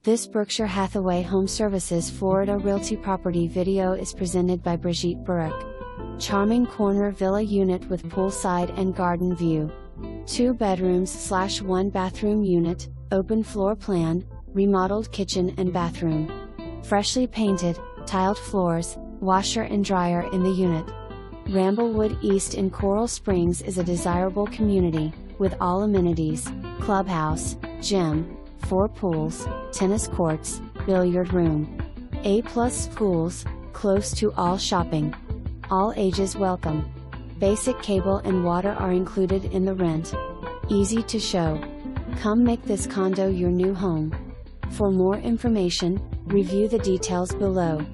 This Berkshire Hathaway HomeServices Florida Realty property video is presented by Brigitte Baroukh. Charming corner villa unit with poolside and garden view. 2 bedrooms/1 bathroom unit, open floor plan, remodeled kitchen and bathroom. Freshly painted, tiled floors, washer and dryer in the unit. Ramblewood East in Coral Springs is a desirable community, with all amenities: clubhouse, gym, 4 pools, tennis courts, billiard room. A+ schools, close to all shopping. All ages welcome. Basic cable and water are included in the rent. Easy to show. Come make this condo your new home. For more information, review the details below.